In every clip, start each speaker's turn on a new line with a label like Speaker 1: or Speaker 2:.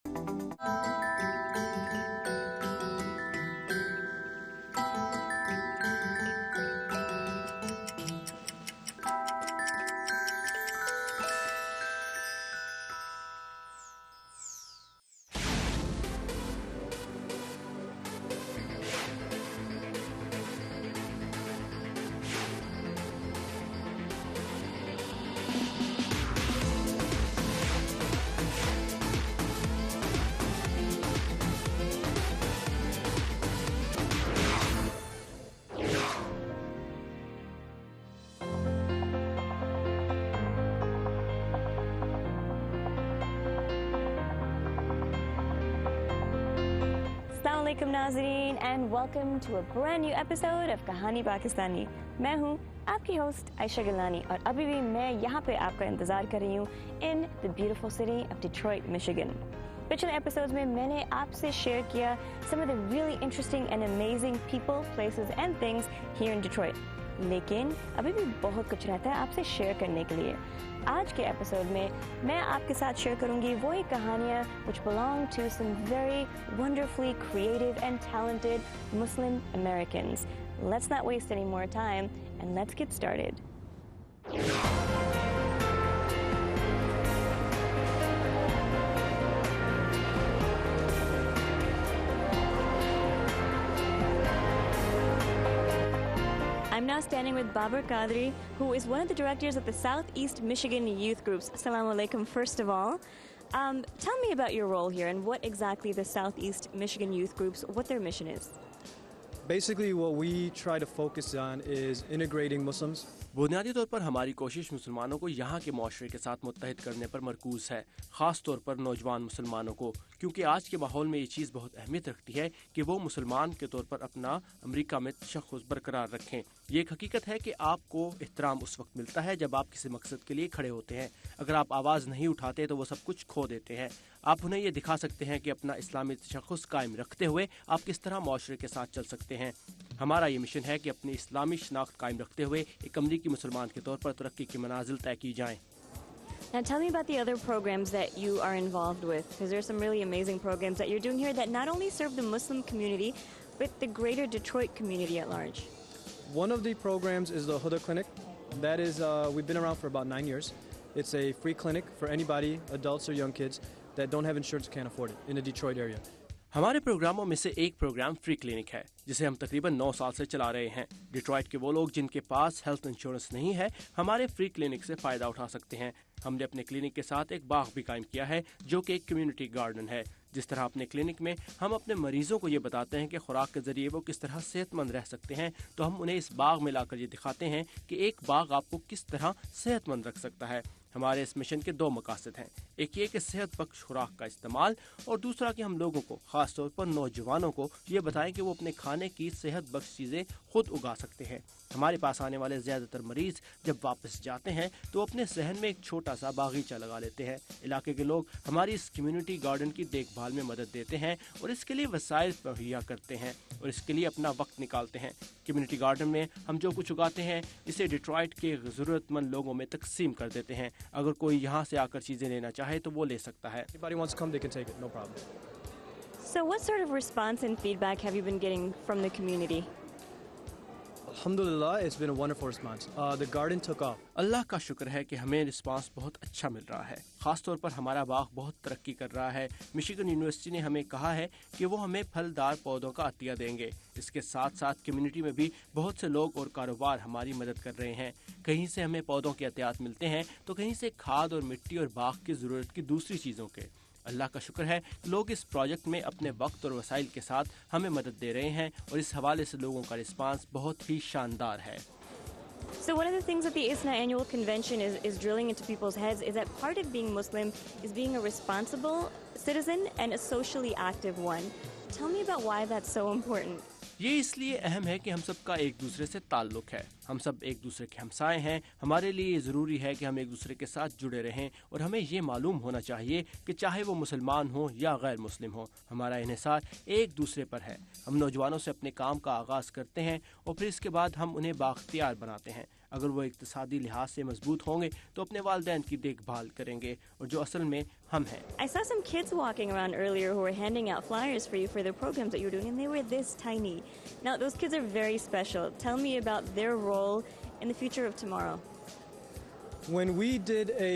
Speaker 1: Assalamualaikum नाज़रीन and welcome to a brand new episode of कहानी पाकिस्तानी। मैं हूँ आपकी होस्ट आयशा गिलानी और अभी भी मैं यहाँ पे आपका इंतज़ार कर रही हूँ in the beautiful city of Detroit, Michigan। पिछले एपिसोड्स में मैंने आपसे शेयर किया some of the really interesting and amazing people, places and things here in Detroit। लेकिन अभी भी बहुत कुछ रहता है आपसे शेयर करने के लिए। आज के एपिसोड में मैं आपके साथ शेयर करूंगी वही कहानियाँ which belong to some very wonderfully creative and talented Muslim Americans। Let's not waste any more time and let's get started। I'm now standing with Babar Qadri, who is one of the directors of the Southeast Michigan Youth Groups. Assalamu alaikum, first of all. Tell me about your role here and what exactly the Southeast Michigan Youth Groups, what their mission is.
Speaker 2: Basically, what we try to focus on is integrating Muslims.
Speaker 3: बुनियादी तौर पर हमारी कोशिश मुसलमानों को यहाँ के माशरे के साथ मुत्तहिद करने पर मरकूज है, ख़ास तौर पर नौजवान मुसलमानों को, क्योंकि आज के माहौल में ये चीज़ बहुत अहमियत रखती है कि वो मुसलमान के तौर पर अपना अमेरिका में तशख़्ख़ुस बरकरार रखें। ये एक हकीकत है कि आपको एहतराम उस वक्त मिलता है जब आप किसी मकसद के लिए खड़े होते हैं। अगर आप आवाज़ नहीं उठाते तो वो सब कुछ खो देते हैं। आप उन्हें ये दिखा सकते हैं कि अपना इस्लामी तशख़्ख़ुस कायम रखते हुए आप किस तरह माशरे के साथ चल सकते हैं। हमारा ये मिशन है कि अपनी इस्लामी शनाख्त कायम रखते हुए एक अमरीकी मुसलमान के तौर पर तरक्की की मनाजिल तय की जाएं।
Speaker 1: Now tell me about the other programs that you are involved with, because there's some really amazing programs that you're doing here that not only serve the Muslim community, but the greater Detroit community at large.
Speaker 2: One of the programs is the Huda Clinic. That is, we've been around for about 9 years. It's a free clinic for anybody, adults or young kids, that don't have insurance, can't afford it, in the Detroit area.
Speaker 3: हमारे प्रोग्रामों में से एक programme free clinic है, जिसे हम तकरीबन 9 साल से चला रहे हैं। डिट्रॉइट के वो लोग जिनके पास हेल्थ इंश्योरेंस नहीं है, हमारे फ्री क्लिनिक से फ़ायदा उठा सकते हैं। हमने अपने क्लिनिक के साथ एक बाग भी कायम किया है, जो कि एक कम्युनिटी गार्डन है। जिस तरह अपने क्लिनिक में हम अपने मरीजों को ये बताते हैं कि खुराक के ज़रिए वो किस तरह सेहतमंद रह सकते हैं, तो हम उन्हें इस बाग में लाकर ये दिखाते हैं कि एक बाग आपको किस तरह सेहतमंद रख सकता है। हमारे इस मिशन के 2 मकासद हैं, एक ये कि सेहत बख्श खुराक का इस्तेमाल और दूसरा कि हम लोगों को, ख़ास तौर पर नौजवानों को ये बताएं कि वो अपने खाने की सेहत बख्श चीज़ें खुद उगा सकते हैं। हमारे पास आने वाले ज़्यादातर मरीज़ जब वापस जाते हैं तो अपने सहन में एक छोटा सा बागीचा लगा लेते हैं। इलाके के लोग हमारी इस कम्युनिटी गार्डन की देखभाल में मदद देते हैं और इसके लिए वसाइल मुहैया करते हैं और इसके लिए अपना वक्त निकालते हैं। कम्युनिटी गार्डन में हम जो कुछ उगाते हैं इसे डिट्रॉइट के ज़रूरतमंद लोगों में तकसीम कर देते हैं। अगर कोई यहाँ से आकर चीज़ें लेना चाहे तो वो ले सकता है।
Speaker 2: Anybody wants to come, they can take it, no problem.
Speaker 1: So what sort of response and feedback have you been getting from the community?
Speaker 2: Alhamdulillah, it's been a wonderful response. The garden took off.
Speaker 3: अल्लाह का शुक्र है कि हमें response बहुत अच्छा मिल रहा है। ख़ास तौर पर हमारा बाग बहुत तरक्की कर रहा है। मिशिगन यूनिवर्सिटी ने हमें कहा है कि वो हमें फलदार पौधों का अतिया देंगे। इसके साथ साथ कम्युनिटी में भी बहुत से लोग और कारोबार हमारी मदद कर रहे हैं। कहीं से हमें पौधों के अतियात मिलते हैं तो कहीं से खाद और मिट्टी और बाग की ज़रूरत की दूसरी चीज़ों के। अल्लाह का शुक्र है लोग इस प्रोजेक्ट में अपने वक्त और वसाइल के साथ हमें मदद दे रहे हैं और इस हवाले से लोगों का रिस्पांस बहुत ही शानदार है।
Speaker 1: So one of the things that the ISNA annual convention is drilling into people's heads is that part of being Muslim is being a responsible citizen and a socially active one. Tell me about why that's so important.
Speaker 3: ये इसलिए अहम है कि हम सब का एक दूसरे से ताल्लुक़ है। हम सब एक दूसरे के हमसाए हैं। हमारे लिए ये ज़रूरी है कि हम एक दूसरे के साथ जुड़े रहें और हमें ये मालूम होना चाहिए कि चाहे वो मुसलमान हो या गैर मुस्लिम हो, हमारा इन्हिसार एक दूसरे पर है। हम नौजवानों से अपने काम का आगाज़ करते हैं और फिर इसके बाद हम उन्हें बाख्तियार बनाते हैं। अगर वो इक्तिसादी लिहाज से मजबूत होंगे तो अपने वालिदैन की देखभाल करेंगे, और जो असल में हम हैं।
Speaker 1: I saw some kids walking around earlier who were handing out flyers for you for the programs that you were doing, and they were this tiny. Now, those kids are very special. Tell me about their role in the future of tomorrow.
Speaker 2: When we did a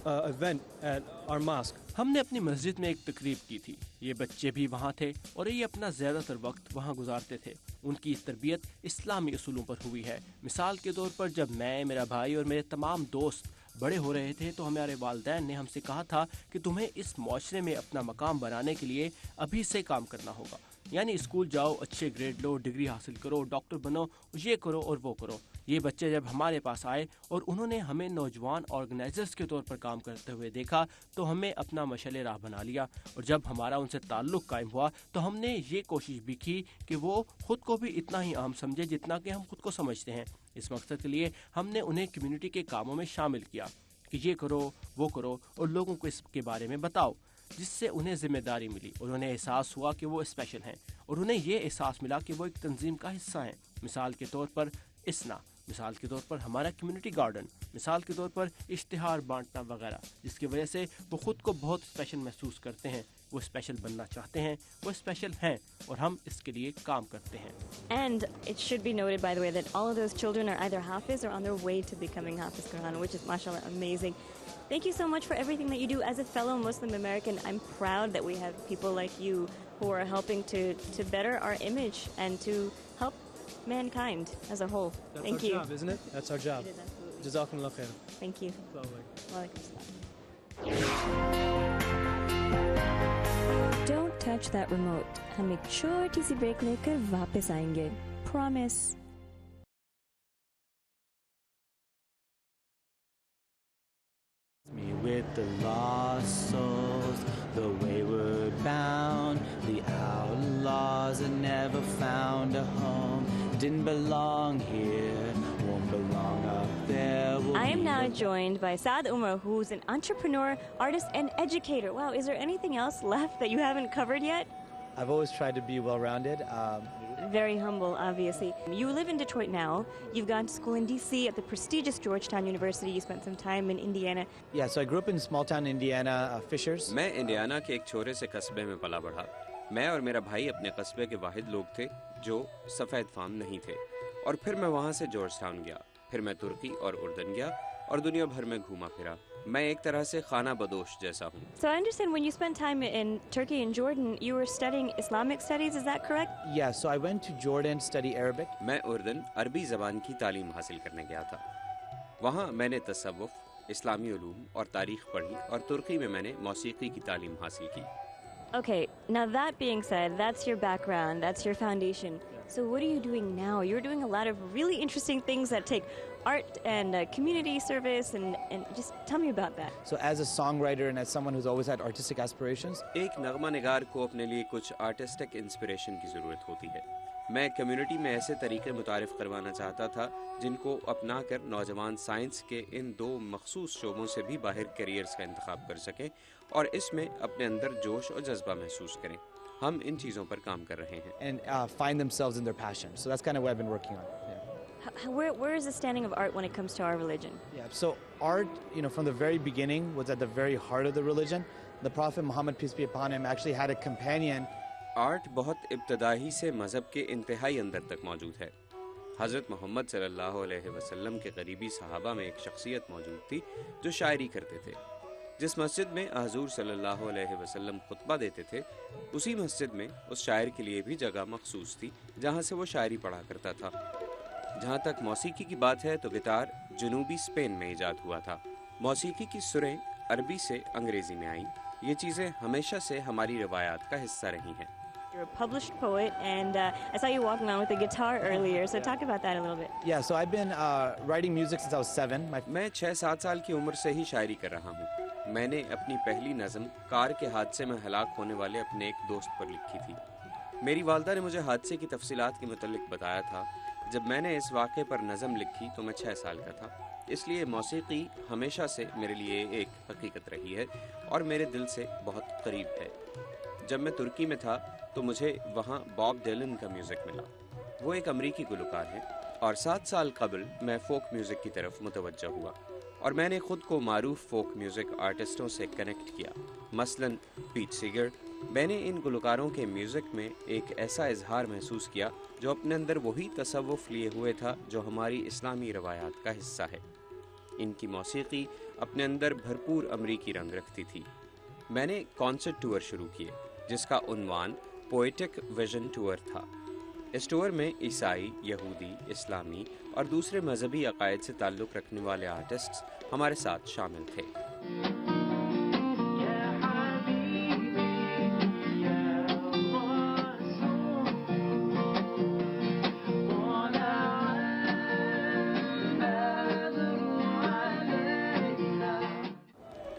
Speaker 2: event at our mosque,
Speaker 3: हमने अपनी मस्जिद में एक तकरीब की थी। ये बच्चे भी वहाँ थे और ये अपना ज़्यादातर वक्त वहाँ गुजारते थे। उनकी तरबियत इस्लामी उसूलों पर हुई है। मिसाल के तौर पर जब मैं, मेरा भाई और मेरे तमाम दोस्त बड़े हो रहे थे तो हमारे वालिदैन ने हमसे कहा था कि तुम्हें इस माशरे में अपना मकाम बनाने के लिए अभी से काम करना होगा। यानी स्कूल जाओ, अच्छे ग्रेड लो, डिग्री हासिल करो, डॉक्टर बनो, ये करो और वो करो। ये बच्चे जब हमारे पास आए और उन्होंने हमें नौजवान ऑर्गेनाइजर्स के तौर पर काम करते हुए देखा तो हमें अपना मशअले राह बना लिया, और जब हमारा उनसे ताल्लुक़ कायम हुआ तो हमने ये कोशिश भी की कि वो ख़ुद को भी इतना ही अहम समझे जितना कि हम खुद को समझते हैं। इस मकसद के लिए हमने उन्हें कम्युनिटी के कामों में शामिल किया कि ये करो, वो करो, और लोगों को इसके बारे में बताओ, जिससे उन्हें जिम्मेदारी मिली और उन्हें एहसास हुआ कि वो स्पेशल हैं, और उन्हें ये एहसास मिला कि वो एक तंजीम का हिस्सा हैं। मिसाल के तौर पर इसना, मिसाल के तौर पर हमारा कम्युनिटी गार्डन, मिसाल के तौर पर इश्तिहार बांटना वगैरह, जिसकी वजह से वो ख़ुद को बहुत स्पेशल महसूस करते हैं। वो स्पेशल बनना चाहते हैं, वो स्पेशल हैं, और हम इसके लिए काम करते हैं।
Speaker 1: And it should be noted, by the way, that all of those children are either Hafiz or on their way to becoming Hafiz Quran, which is, mashallah, amazing. Thank you so much for everything that you do. As a fellow Muslim American, I'm proud that we have people like you who are helping to better our image and to help mankind as a whole.
Speaker 2: that's
Speaker 1: Thank
Speaker 2: our
Speaker 1: you.
Speaker 2: job, isn't it? That's our job.
Speaker 1: It is absolutely.
Speaker 2: Jazakumullah khair.
Speaker 1: Thank you.
Speaker 2: Assalamu alaikum.
Speaker 1: Walaikum salam. Don't touch that remote. हम एक छोटी सी break लेकर वापस आएंगे. Promise.
Speaker 4: Me with the lost souls, the wayward bound, the outlaws that never found a home, didn't belong here, won't belong up there.
Speaker 1: I am now joined by Saad Umar, who's an entrepreneur, artist, and educator. Wow, is there anything else left that you haven't covered yet?
Speaker 5: I've always tried to be well-rounded.
Speaker 1: Very humble, obviously. You live in Detroit now. You've gone to school in D.C. at the prestigious Georgetown University. You spent some time in Indiana.
Speaker 5: Yeah, so I grew up in small-town Indiana, Fishers.
Speaker 6: मैं Indiana के एक छोटे से कस्बे में पला बढ़ा। मैं और मेरा भाई अपने कस्बे के वाहिद लोग थे जो सफ़ेद फार्म नहीं थे, और फिर मैं वहाँ से जॉर्जटाउन गया, फिर मैं तुर्की और उर्दन गया और दुनिया भर में घूमा फिरा। मैं एक तरह से खाना बदोश जैसा हूँ।
Speaker 1: So I understand when you spent time in Turkey and Jordan, you were studying Islamic studies. Is that correct?
Speaker 5: Yeah, so I went to Jordan to study Arabic.
Speaker 6: मैं उर्दन अरबी ज़बान की तालीम हासिल करने गया था। वहाँ मैंने तसव्वुफ़, इस्लामी उलूम और तारीख़ पढ़ी, और तुर्की में मैंने मौसीकी की तालीम हासिल की।
Speaker 1: Okay, now that being said, that's your background, that's your foundation. So what are you doing now? You're doing a lot of really interesting things that take art and community service, and just tell me about that.
Speaker 5: So as a songwriter and as someone who's always had artistic aspirations,
Speaker 6: एक नगमा निगार को अपने लिए कुछ artistic inspiration की ज़रूरत होती है। मैं कम्युनिटी में ऐसे तरीके मुतारिफ़ करवाना चाहता था जिनको अपना कर नौजवान साइंस के इन दो मखसूस शोबों से भी बाहर करियर्स का इंतखाब कर सकें और इसमें अपने अंदर जोश और जज्बा महसूस करें। हम इन चीज़ों पर काम कर रहे हैं।
Speaker 5: and find themselves in their passion. So that's kind of what I've been working on.
Speaker 1: Where is the standing of art when it comes to our religion?
Speaker 5: Yeah. So art, from the very beginning was at the very heart of the religion. The Prophet Muhammad, peace be upon him, actually had a companion.
Speaker 6: Art बहुत इब्तदाई से मज़हब के इंतहाई अंदर तक मौजूद है। हज़रत मोहम्मद सल्लल्लाहु अलैहि वसल्लम के करीबी सहाबा में एक शख्सियत मौजूद थी जो शायरी करते थे। जिस मस्जिद में हज़ूर सल्लल्लाहु अलैहि वसल्लम खुतबा देते थे, उसी मस्जिद में उस शायर के लिए भी जगह मखसूस थी जहाँ से वो शायरी पढ़ा करता था। जहाँ तक मौसीकी की बात है तो गिटार जनूबी स्पेन में ईजाद हुआ था। मौसीकी की सुरें अरबी से अंग्रेज़ी में आईं। ये चीज़ें हमेशा से हमारी रिवायात का हिस्सा रही हैं।
Speaker 1: You're a published poet, and I saw you walking around with a guitar earlier, so talk about that a little bit.
Speaker 5: Yeah, so I've been writing music since I was 7.
Speaker 6: मैं 6-7 साल की उम्र से ही शायरी कर रहा हूँ। मैंने अपनी पहली नज़म कार के हादसे में हलाक होने वाले अपने एक दोस्त पर लिखी थी। मेरी वालदा ने मुझे हादसे की तफसीलात के मुतल्लिक बताया था। जब मैंने इस वाक़े पर नज़म लिखी तो मैं 6 साल का था, इसलिए मौसीकी हमेशा से मेरे लिए एक हकीकत रही है और मेरे दिल से बहुत करीब है। जब मैं तुर्की में था तो मुझे वहाँ बॉब डिलन का म्यूज़िक मिला। वो एक अमरीकी गुलकार हैं। और 7 साल कबल मैं फोक म्यूज़िक की तरफ मुतवज्जा हुआ और मैंने ख़ुद को मारूफ फोक म्यूज़िक आर्टिस्टों से कनेक्ट किया, मसलन पीट सीगर। मैंने इन गुलकारों के म्यूज़िक में एक ऐसा इजहार महसूस किया जो अपने अंदर वही तसव्वुफ़ लिए हुए था जो हमारी इस्लामी रवायात का हिस्सा है। इनकी मौसीकी अपने अंदर भरपूर अमरीकी रंग रखती थी। मैंने कॉन्सर्ट टूर शुरू किए जिसका उन्वान पोएटिक विजन टूर था। इस टूर में ईसाई, यहूदी, इस्लामी और दूसरे मजहबी अकायद से ताल्लुक़ रखने वाले आर्टिस्ट्स हमारे साथ शामिल थे।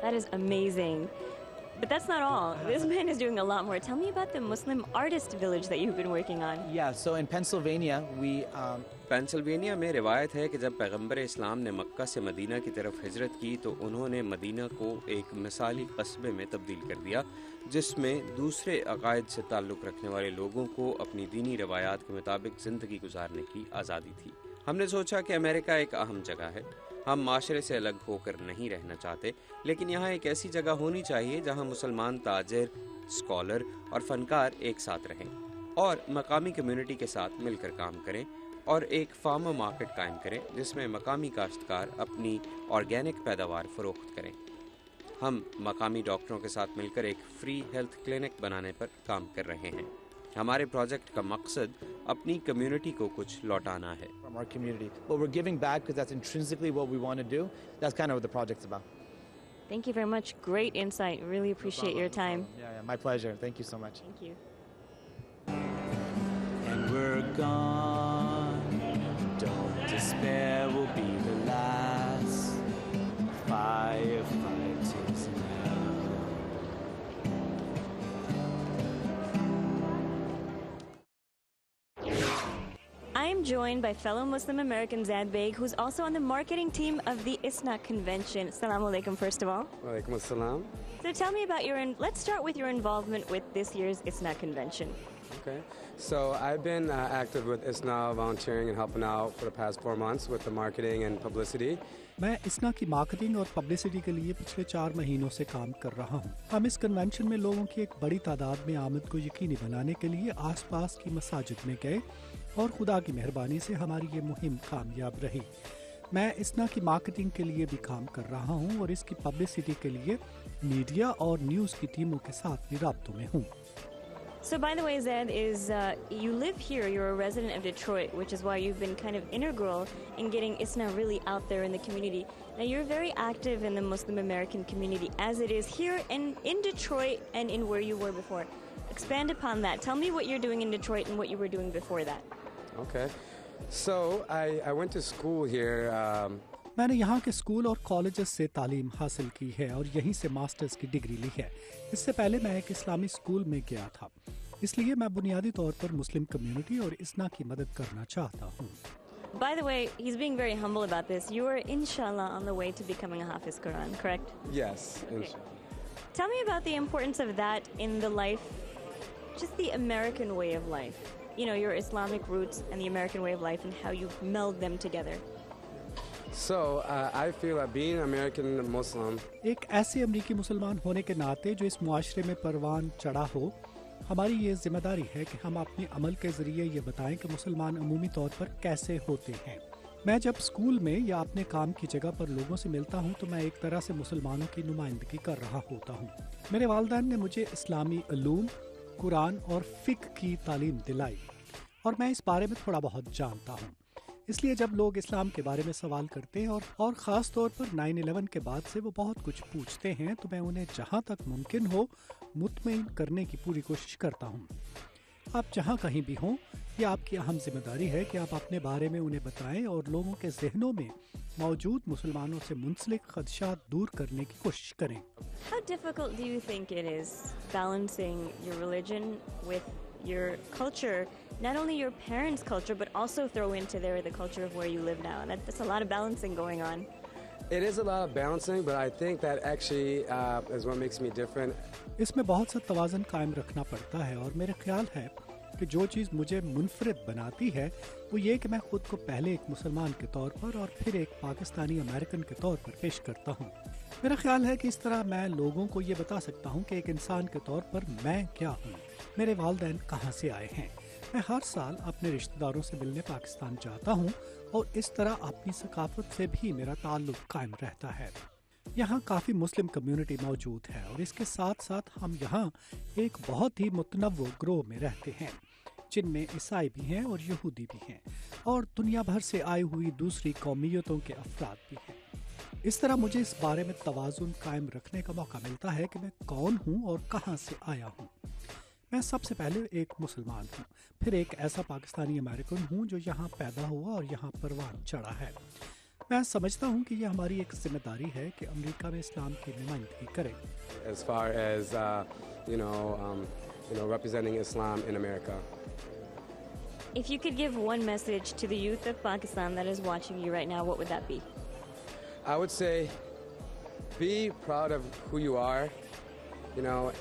Speaker 1: That is amazing. But that's not all. This man is doing a lot more. Tell me about the Muslim artist village that you've been working on.
Speaker 5: Yeah, so in Pennsylvania, we
Speaker 6: Pennsylvania में रिवायत है कि जब पैगंबर इस्लाम ने मक्का से Medina की तरफ हिजरत की तो उन्होंने मदीना को एक मिसाली कस्बे में तब्दील कर दिया जिसमें दूसरे अकायद से ताल्लुक़ रखने वाले लोगों को अपनी दीनी रवायात के मुताबिक ज़िंदगी गुजारने की आज़ादी थी। हमने सोचा कि अमेरिका एक अहम जगह है, हम माशरे से अलग होकर नहीं रहना चाहते, लेकिन यहाँ एक ऐसी जगह होनी चाहिए जहाँ मुसलमान ताजिर, स्कॉलर और फनकार एक साथ रहें और मकामी कम्युनिटी के साथ मिलकर काम करें और एक फार्मर मार्केट कायम करें जिसमें मकामी काश्तकार अपनी ऑर्गेनिक पैदावार फ़रोख्त करें। हम मकामी डॉक्टरों के साथ मिलकर एक फ्री हेल्थ क्लिनिक बनाने पर काम कर रहे हैं। हमारे प्रोजेक्ट का मकसद अपनी कम्युनिटी को कुछ लौटाना है।
Speaker 5: from our community. But we're giving back because that's intrinsically what we want to do. That's kind of what the project's about.
Speaker 1: Thank you very much. Great insight. Really appreciate your time.
Speaker 5: Yeah, my pleasure. Thank you so much.
Speaker 1: Thank you.
Speaker 4: And we're gone. Don't despair, will be the last. Firefighters now.
Speaker 1: I am joined by fellow Muslim American Zad Beg, who's also on the marketing team of the ISNA convention. Assalamu alaikum, first of all.
Speaker 7: Walaikum assalam.
Speaker 1: So tell me about let's start with your involvement with this year's ISNA convention.
Speaker 7: Okay. So I've been active with ISNA, volunteering and helping out for the past 4 months with the marketing and publicity.
Speaker 8: मैं इसना की marketing और publicity के लिए पिछले 4 महीनों से काम कर रहा हूँ। हम इस कन्वेंशन में लोगों की एक बड़ी तादाद में आमद को यकीनी बनाने के लिए आसपास की मसाजिद में गए और खुदा की मेहरबानी से हमारी ये मुहिम कामयाब रही। मैं इसना की मार्केटिंग के लिए भी काम कर रहा हूँ और इसकी पब्लिसिटी के लिए मीडिया और न्यूज़ की टीमों के साथ भी राब्तों में हूँ।
Speaker 1: So by the way, Zed, you live here, you're a resident of Detroit, which is why you've been kind of integral in getting ISNA really out there in the community. Now you're very active in the Muslim American community as it is here in Detroit and in where you were before. Expand upon that. Tell me what you're doing in Detroit and what you were doing before that.
Speaker 7: Okay. So I went to school here.
Speaker 8: मैंने यहाँ के school और colleges से तालीम हासिल की है और यहीं से मास्टर्स की डिग्री ली है। इससे पहले मैं एक इस्लामी स्कूल में गया था, इसलिए मैं बुनियादी तौर पर मुस्लिम कम्युनिटी और इस्ना की मदद करना चाहता हूँ।
Speaker 1: By the way, he's being very humble about this. You are, inshallah, on the way to becoming a Hafiz Quran, correct?
Speaker 7: Yes.
Speaker 1: Okay. Tell me about the importance of that in the life, just the American way of life. You know, your Islamic roots and the American way of life and how you meld them together.
Speaker 7: So I feel that being an American Muslim,
Speaker 8: एक ऐसे अमरीकी मुसलमान होने के नाते जो इस मुआशरे में परवान चढ़ा हो, हमारी ये जिम्मेदारी है कि हम अपने अमल के जरिए ये बताएं कि मुसलमान अमूमी तौर पर कैसे होते हैं। मैं जब स्कूल में या अपने काम की जगह पर लोगों से मिलता हूँ तो मैं एक तरह से मुसलमानों की नुमाइंदगी कर रहा होता हूँ। मेरे वालिदैन ने मुझे इस्लामी उलूम, कुरान और फ़िक़्ह की तालीम दिलाई और मैं इस बारे में थोड़ा बहुत जानता हूँ। इसलिए जब लोग इस्लाम के बारे में सवाल करते हैं और ख़ास तौर पर 9/11 के बाद से वो बहुत कुछ पूछते हैं तो मैं उन्हें जहाँ तक मुमकिन हो मुतमईन करने की पूरी कोशिश करता हूँ। आप जहाँ कहीं भी हों, ये आपकी अहम जिम्मेदारी है कि आप अपने बारे में उन्हें बताएं और लोगों के जहनों में मौजूद मुसलमानों से मुंसलिक खदशात दूर करने की कोशिश करें।
Speaker 1: How difficult do you think it is balancing your religion with your culture, not only your parents' culture, but also throw into there the culture of where you live now? That's a lot of balancing going on.
Speaker 7: it is a lot of balancing, but I think that actually is what makes me different.
Speaker 8: इसमें बहुत सा तवाज़ुन कायम रखना पड़ता है और मेरा ख्याल है कि जो चीज़ मुझे मुनफरिद बनाती है वो ये कि मैं खुद को पहले एक मुसलमान के तौर पर और फिर एक पाकिस्तानी अमेरिकन के तौर पर पेश करता हूँ। मेरा ख्याल है कि इस तरह मैं लोगों को ये बता सकता हूँ कि एक इंसान के तौर पर मैं क्या हूँ, मेरे वालिदैन कहाँ से आए हैं। मैं हर साल अपने रिश्तेदारों से मिलने पाकिस्तान जाता हूँ और इस तरह अपनी सकाफत से भी मेरा ताल्लुक कायम रहता है। यहाँ काफ़ी मुस्लिम कम्युनिटी मौजूद है और इसके साथ साथ हम यहाँ एक बहुत ही मुतनव्वो ग्रोह में रहते हैं जिनमें ईसाई भी हैं और यहूदी भी हैं और दुनिया भर से आई हुई दूसरी कौमियतों के अफराद भी हैं। इस तरह मुझे इस बारे में तवाज़ुन कायम रखने का मौका मिलता है कि मैं कौन हूँ और कहाँ से आया हूँ। मैं सबसे पहले एक मुसलमान हूँ, फिर एक ऐसा पाकिस्तानी अमेरिकन हूँ जो यहाँ पैदा हुआ और यहाँ परवान चढ़ा है। मैं समझता हूँ कि यह हमारी एक जिम्मेदारी है कि अमेरिका में इस्लाम की नुमाइंदगी करें।
Speaker 7: As far as representing Islam in America.
Speaker 1: If you could give one message to the youth of Pakistan that is watching you right now, what would that be?
Speaker 7: I would say be proud of who you are,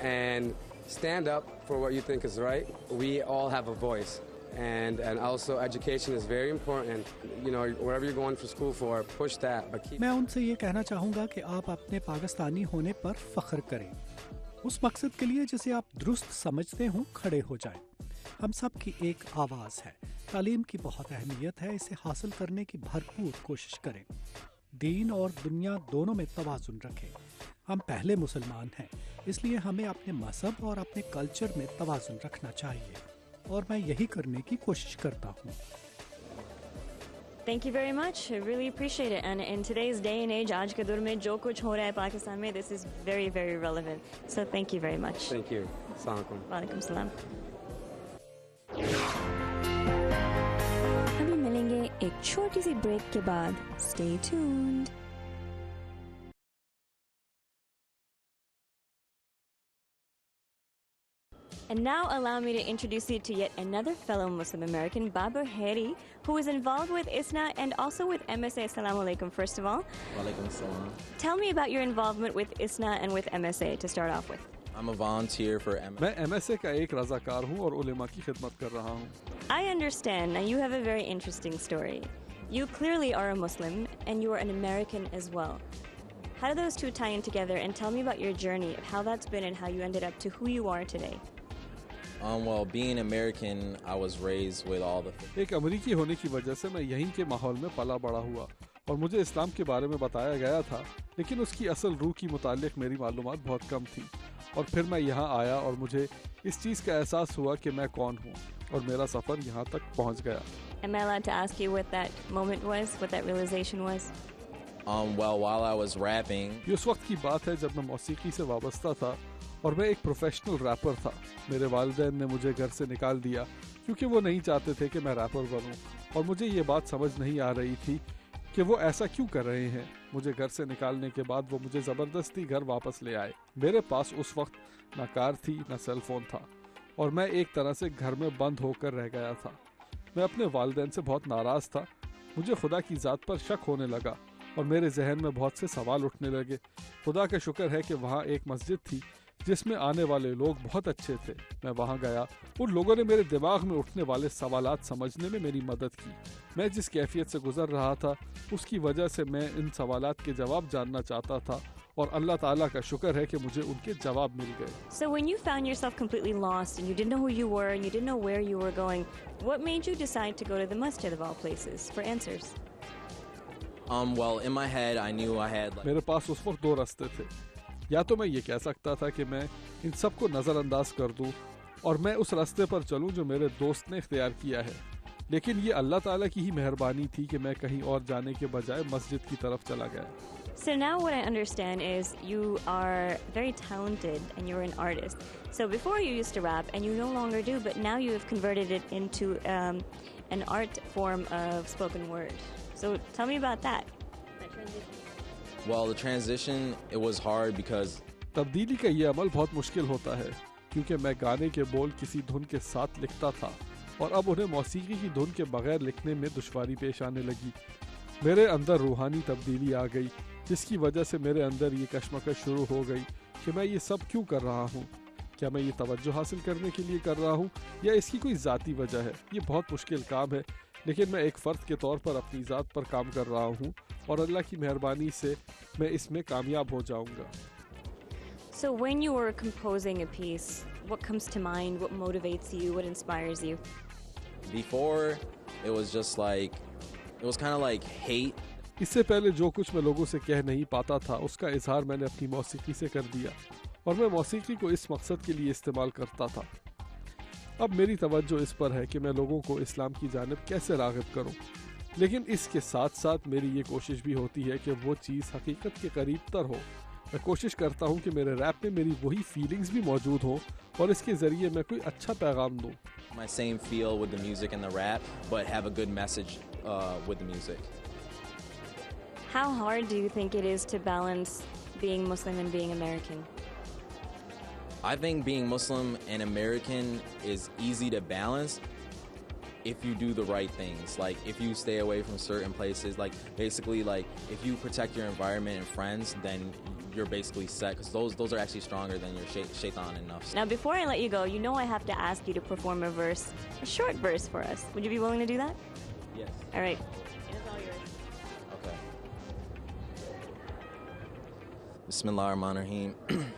Speaker 7: and stand up for what you think is right. We all have a voice. And also education is very important. Wherever you're going for school for, push that. But keep...
Speaker 8: मैं उनसे ये कहना चाहूँगा कि आप अपने पाकिस्तानी होने पर फख्र करें। उस मकसद के लिए जिसे आप दुरुस्त समझते हों खड़े हो जाएं। हम सब की एक आवाज़ है। तालीम की बहुत अहमियत है, इसे हासिल करने की भरपूर कोशिश करें। दीन और दुनिया दोनों में तवाज़ुन रखें। हम पहले मुसलमान हैं, इसलिए हमें अपने मज़हब और अपने कल्चर में तवाज़ुन रखना चाहिए और मैं यही करने की कोशिश करता हूँ।
Speaker 1: Thank you very much. I really appreciate it. And in today's day and age, आज के दौर में जो कुछ हो रहा है पाकिस्तान में, this is very, very relevant. So thank you very much.
Speaker 7: Thank you. Assalamu alaikum.
Speaker 1: वालेकुम सलाम। अभी मिलेंगे एक छोटी सी ब्रेक के बाद। Stay tuned. And now allow me to introduce you to yet another fellow Muslim American, Babar Heri, who is involved with ISNA and also with MSA. Assalamu alaikum, first of all.
Speaker 9: Walaikum salam.
Speaker 1: Tell me about your involvement with ISNA and with MSA to start off with.
Speaker 9: I'm a volunteer for MSA.
Speaker 10: मैं MSA का एक रज़ाकार हूँ और उलेमा की खिदमत कर रहा हूँ।
Speaker 1: I understand. Now you have a very interesting story. You clearly are a Muslim and you are an American as well. How do those two tie in together? And tell me about your journey of how that's been and how you ended up to who you are today.
Speaker 9: Well, being American, I was raised with all the...
Speaker 10: एक अमेरिकी होने की वजह से मैं यहीं के माहौल में पला बड़ा हुआ और मुझे इस्लाम के बारे में बताया गया था, लेकिन उसकी असल रूह की मुतालिक मेरी मालूमात बहुत कम थी। और फिर मैं यहाँ आया और मुझे इस चीज़ का एहसास हुआ कि मैं कौन हूँ और मेरा सफ़र यहाँ तक पहुँच गया।
Speaker 1: Am I allowed to ask you what that moment was, what that realization was?
Speaker 9: Well, while I was rapping...
Speaker 10: ये उस वक्त की बात है जब मैं मौसीकी से वाबस्ता था और मैं एक प्रोफेशनल रैपर था। मेरे वालिदैन ने मुझे घर से निकाल दिया क्योंकि वो नहीं चाहते थे कि मैं रैपर बनूं और मुझे ये बात समझ नहीं आ रही थी कि वो ऐसा क्यों कर रहे हैं। मुझे घर से निकालने के बाद वो मुझे ज़बरदस्ती घर वापस ले आए। मेरे पास उस वक्त ना कार थी ना सेल फोन था और मैं एक तरह से घर में बंद होकर रह गया था। मैं अपने वालिदैन से बहुत नाराज़ था। मुझे खुदा की ज़ात पर शक होने लगा और मेरे जहन में बहुत से सवाल उठने लगे। खुदा का शुक्र है कि वहाँ एक मस्जिद थी जिसमें आने वाले लोग बहुत अच्छे थे। मैं वहाँ गया, उन लोगों ने मेरे दिमाग में उठने वाले सवालात समझने में मेरी मदद की। मैं जिस कैफियत से गुजर रहा था उसकी वजह से मैं इन सवालात के जवाब जानना चाहता था और अल्लाह ताला का शुक्र है कि मुझे उनके जवाब मिल गए।
Speaker 1: So when you found yourself completely lost and you didn't know who you were and you didn't know where you were going, what made you decide to go to the masjid of all places for answers?
Speaker 9: Well, in my head, I knew I had...
Speaker 10: मेरे पास उस वक्त दो रास्ते थे। या तो मैं ये कह सकता था कि मैं इन सब को नज़रअंदाज कर दूं और मैं उस रास्ते पर चलूं जो मेरे दोस्त ने इख्तियार किया है, लेकिन ये अल्लाह ताला की ही मेहरबानी थी कि मैं कहीं और जाने के बजाय मस्जिद की तरफ चला गया।
Speaker 1: So now what I understand is you are very talented and you're an artist. So before you used to rap and you no longer do, but now you have converted it into an art form of spoken word. So tell me about that transition.
Speaker 9: Well, the transition, it was hard because...
Speaker 10: तब्दीली का ये अमल बहुत मुश्किल होता है क्योंकि मैं गाने के बोल किसी धुन के साथ लिखता था और अब उन्हें मौसीकी की धुन के बगैर लिखने में दुश्वारी पेश आने लगी। मेरे अंदर रूहानी तब्दीली आ गई जिसकी वजह से मेरे अंदर ये कश्मकश शुरू हो गई कि मैं ये सब क्यों कर रहा हूँ। क्या मैं ये तवज्जो हासिल करने के लिए कर रहा हूँ या इसकी कोई ज़ाती वजह है? ये बहुत मुश्किल काम है, लेकिन मैं एक फ़र्द के तौर पर अपनी ज़ात पर काम कर रहा हूँ और अल्लाह की मेहरबानी से मैं इसमें कामयाब हो जाऊँगा।
Speaker 1: So when you were composing a piece, what comes to mind? What motivates you? What inspires you?
Speaker 9: Before, it was just like, it was kind of like hate.
Speaker 10: इससे पहले जो कुछ मैं लोगों से कह नहीं पाता था उसका इजहार मैंने अपनी मौसीकी से कर दिया और मैं मौसीकी को इस मकसद के लिए इस्तेमाल करता था। अब मेरी तवज्जो इस पर है कि मैं लोगों को इस्लाम की जानिब कैसे राग़िब करूं, लेकिन इसके साथ साथ मेरी ये कोशिश भी होती है कि वो चीज़ हकीकत के करीब तर हो। मैं कोशिश करता हूं कि मेरे रैप में मेरी वही फीलिंग्स भी मौजूद हों और इसके ज़रिए मैं कोई अच्छा पैगाम दूं।
Speaker 9: My same feel with the music and the rap, but have a good message with the music.
Speaker 1: How hard do you think it is to balance being Muslim and being American?
Speaker 9: I think being Muslim and American is easy to balance if you do the right things. Like if you stay away from certain places, like basically like if you protect your environment and friends, then you're basically set, because those are actually stronger than your shaitan and nafs.
Speaker 1: Now before I let you go, you know I have to ask you to perform a short verse for us. Would you be willing to do that?
Speaker 9: Yes.
Speaker 1: All right. It is all yours.
Speaker 9: Okay. Bismillahirrahmanirrahim.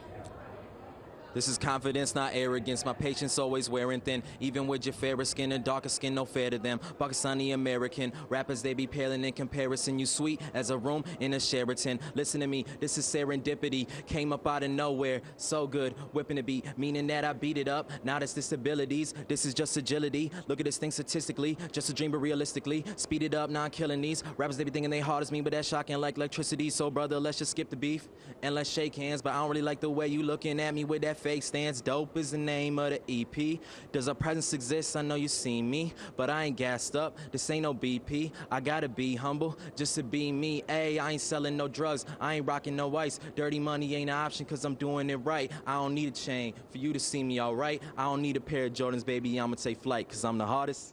Speaker 9: This is confidence, not arrogance. My patience always wearing thin. Even with your fairer skin and darker skin, no fair to them. Pakistani American rappers, they be paling in comparison. You sweet as a room in a Sheraton. Listen to me, this is serendipity. Came up out of nowhere, so good. Whipping the beat, meaning that I beat it up. Now that's disabilities, this is just agility. Look at this thing statistically, just a dream but realistically. Speed it up, not killing these rappers. They be thinking they hard as me, but that's shocking like electricity. So brother, let's just skip the beef and let's shake hands. But I don't really like the way you looking at me with that fake stance. Dope is the name of the EP. Does our presence exist? I know you seen me, but I ain't gassed up. This ain't no BP. I gotta be humble just to be me. Ayy, I ain't selling no drugs. I ain't rocking no ice. Dirty money ain't an option cause I'm doing it right. I don't need a chain for you to see me alright. I don't need a pair of Jordans, baby. I'ma take flight cause I'm the hardest.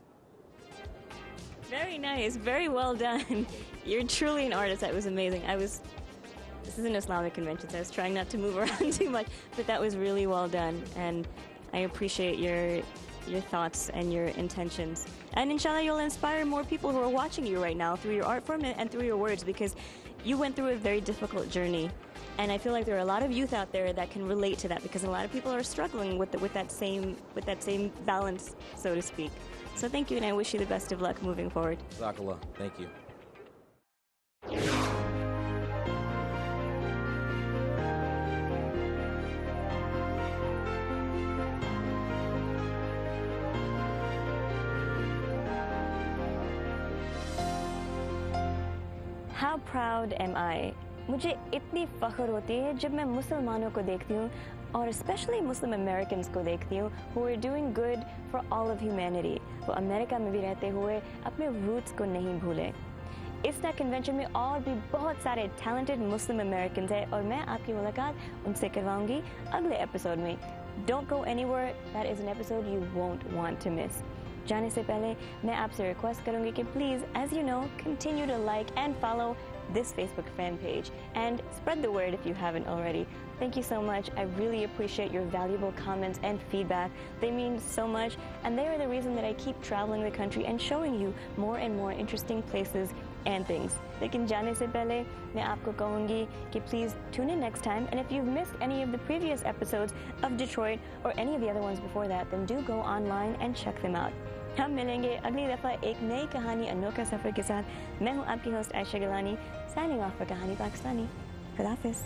Speaker 1: Very nice. Very well done. You're truly an artist. That was amazing. This is an Islamic convention, so I was trying not to move around too much, but that was really well done, and I appreciate your thoughts and your intentions. And inshallah, you'll inspire more people who are watching you right now through your art form and through your words, because you went through a very difficult journey, and I feel like there are a lot of youth out there that can relate to that, because a lot of people are struggling with that same balance, so to speak. So thank you, and I wish you the best of luck moving forward.
Speaker 9: Jazakallah. Thank you.
Speaker 1: How proud am I? मुझे इतनी फ़ख्र होती है जब मैं मुसलमानों को देखती हूँ और especially Muslim Americans को देखती हूँ who are doing good for all of humanity. वो अमेरिका में भी रहते हुए अपने roots को नहीं भूले. इस कन्वेंशन में और भी बहुत सारे talented Muslim Americans हैं और मैं आपकी मुलाकात उनसे करवाऊंगी अगले एपिसोड में. Don't go anywhere. That is an episode you won't want to miss. जाने से पहले मैं आपसे रिक्वेस्ट करूंगी कि please, as you know, continue to like and follow this Facebook fan page and spread the word if you haven't already. Thank you so much. I really appreciate your valuable comments and feedback. They mean so much, and they are the reason that I keep traveling the country and showing you more and more interesting places and things. लेकिन जाने से पहले मैं आपको कहूँगी कि please tune in next time, and if you've missed any of the previous episodes of Detroit or any of the other ones before that, then do go online and check them out. हम मिलेंगे अगली दफ़ा एक नई कहानी अनोखा सफ़र के साथ. मैं हूँ आपकी host Ayesha Gilani, signing off for कहानी पाकिस्तानी. खुदा हाफ़िज़.